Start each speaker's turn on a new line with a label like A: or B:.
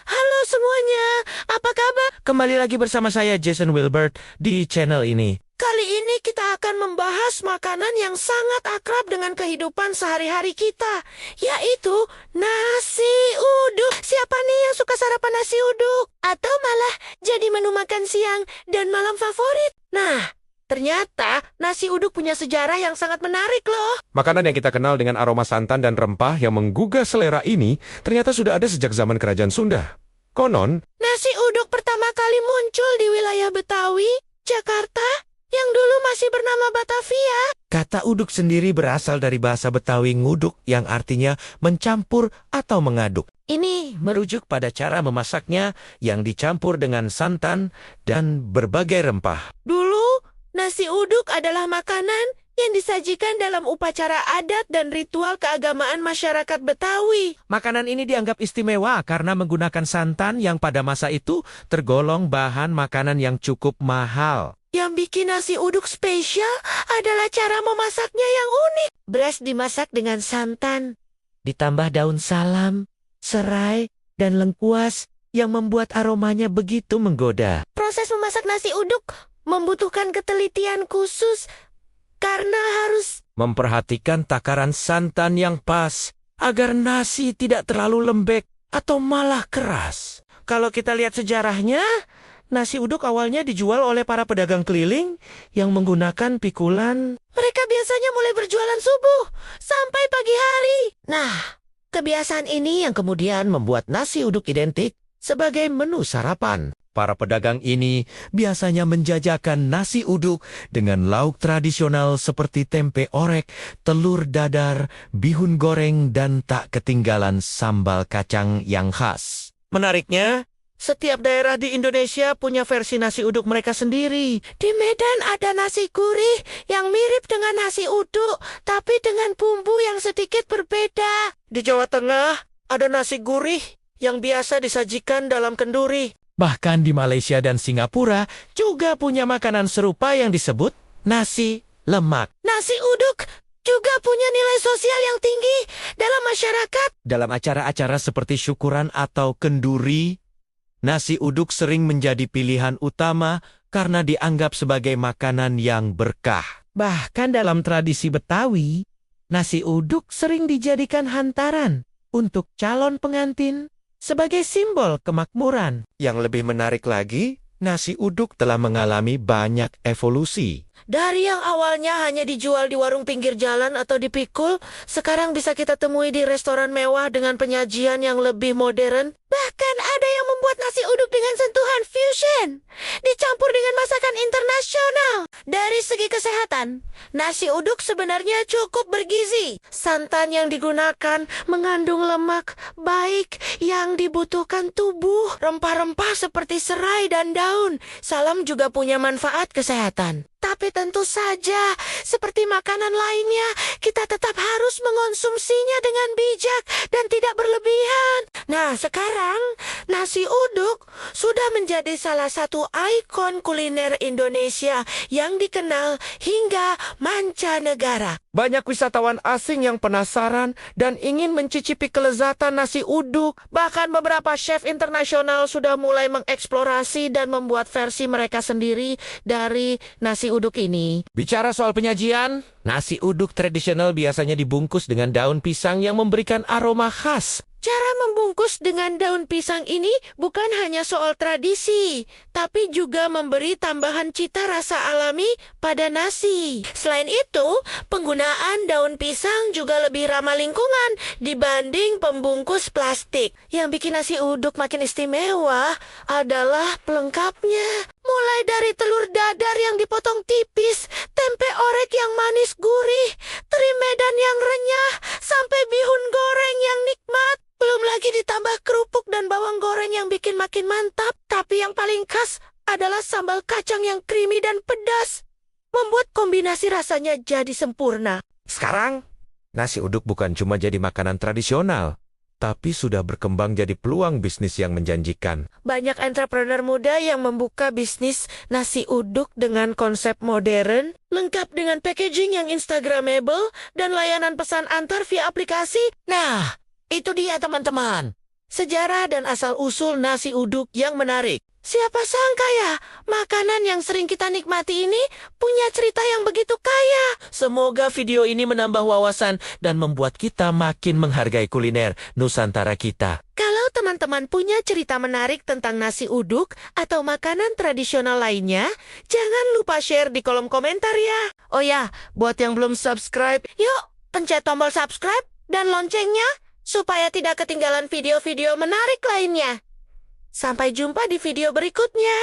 A: Halo semuanya, apa kabar? Kembali lagi bersama saya Jason Wilbert di channel ini. Kali ini kita akan membahas makanan yang sangat akrab dengan kehidupan sehari-hari kita, yaitu nasi uduk. Siapa nih yang suka sarapan nasi uduk? Atau malah jadi menu makan siang dan malam favorit? Nah, ternyata nasi uduk punya sejarah yang sangat menarik loh.
B: Makanan yang kita kenal dengan aroma santan dan rempah yang menggugah selera ini ternyata sudah ada sejak zaman Kerajaan Sunda. Konon,
A: Nasi uduk pertama kali muncul di wilayah Betawi, Jakarta, yang dulu masih bernama Batavia. Kata uduk sendiri berasal dari bahasa Betawi nguduk yang artinya mencampur atau mengaduk. Ini merujuk pada cara memasaknya yang dicampur dengan santan dan berbagai rempah. Dulu, nasi uduk adalah makanan yang disajikan dalam upacara adat dan ritual keagamaan masyarakat Betawi. Makanan ini dianggap istimewa karena menggunakan santan yang pada masa itu tergolong bahan makanan yang cukup mahal. Yang bikin nasi uduk spesial adalah cara memasaknya yang unik. Beras dimasak dengan santan, ditambah daun salam, serai, dan lengkuas yang membuat aromanya begitu menggoda. Proses memasak nasi uduk membutuhkan ketelitian khusus karena harus memperhatikan takaran santan yang pas agar nasi tidak terlalu lembek atau malah keras. Kalau kita lihat sejarahnya, nasi uduk awalnya dijual oleh para pedagang keliling yang menggunakan pikulan. Mereka biasanya mulai berjualan subuh sampai pagi hari. Nah, kebiasaan ini yang kemudian membuat nasi uduk identik sebagai menu sarapan. Para pedagang ini biasanya menjajakan nasi uduk dengan lauk tradisional seperti tempe orek, telur dadar, bihun goreng, dan tak ketinggalan sambal kacang yang khas. Menariknya, setiap daerah di Indonesia punya versi nasi uduk mereka sendiri. Di Medan ada nasi gurih yang mirip dengan nasi uduk, tapi dengan bumbu yang sedikit berbeda. Di Jawa Tengah ada nasi gurih yang biasa disajikan dalam kenduri. Bahkan di Malaysia dan Singapura juga punya makanan serupa yang disebut nasi lemak. Nasi uduk juga punya nilai sosial yang tinggi dalam masyarakat. Dalam acara-acara seperti syukuran atau kenduri, nasi uduk sering menjadi pilihan utama karena dianggap sebagai makanan yang berkah. Bahkan dalam tradisi Betawi, nasi uduk sering dijadikan hantaran untuk calon pengantin sebagai simbol kemakmuran. Yang lebih menarik lagi, nasi uduk telah mengalami banyak evolusi. Dari yang awalnya hanya dijual di warung pinggir jalan atau dipikul, sekarang bisa kita temui di restoran mewah dengan penyajian yang lebih modern. Bahkan ada yang membuat nasi uduk dengan sentuhan fusion, dicampur dengan masakan internasional. Dari segi kesehatan, nasi uduk sebenarnya cukup bergizi. Santan yang digunakan mengandung lemak baik yang dibutuhkan tubuh. Rempah-rempah seperti serai dan daun salam juga punya manfaat kesehatan. Tapi tentu saja, seperti makanan lainnya, kita tetap harus mengonsumsinya dengan bijak dan tidak berlebihan. Nah, sekarang nasi uduk sudah menjadi salah satu ikon kuliner Indonesia yang dikenal hingga mancanegara. Banyak wisatawan asing yang penasaran dan ingin mencicipi kelezatan nasi uduk. Bahkan beberapa chef internasional sudah mulai mengeksplorasi dan membuat versi mereka sendiri dari nasi uduk ini. Bicara soal penyajian, nasi uduk tradisional biasanya dibungkus dengan daun pisang yang memberikan aroma khas. Cara membungkus dengan daun pisang ini bukan hanya soal tradisi, tapi juga memberi tambahan cita rasa alami pada nasi. Selain itu, penggunaan daun pisang juga lebih ramah lingkungan dibanding pembungkus plastik. Yang bikin nasi uduk makin istimewa adalah pelengkapnya. Mulai dari telur dadar yang dipotong tipis, tempe orek yang manis gurih, teri Medan yang renyah, sampai bihun goreng yang nikmat. Belum lagi ditambah kerupuk dan bawang goreng yang bikin makin mantap. Tapi yang paling khas adalah sambal kacang yang creamy dan pedas, membuat kombinasi rasanya jadi sempurna. Sekarang, nasi uduk bukan cuma jadi makanan tradisional, tapi sudah berkembang jadi peluang bisnis yang menjanjikan. Banyak entrepreneur muda yang membuka bisnis nasi uduk dengan konsep modern, lengkap dengan packaging yang instagramable dan layanan pesan antar via aplikasi. Nah, itu dia teman-teman. sejarah dan asal-usul nasi uduk yang menarik. Siapa sangka ya, makanan yang sering kita nikmati ini punya cerita yang begitu kaya. Semoga video ini menambah wawasan dan membuat kita makin menghargai kuliner Nusantara kita. Kalau teman-teman punya cerita menarik tentang nasi uduk atau makanan tradisional lainnya, jangan lupa share di kolom komentar ya. Oh ya, buat yang belum subscribe, yuk pencet tombol subscribe dan loncengnya supaya tidak ketinggalan video-video menarik lainnya. Sampai jumpa di video berikutnya.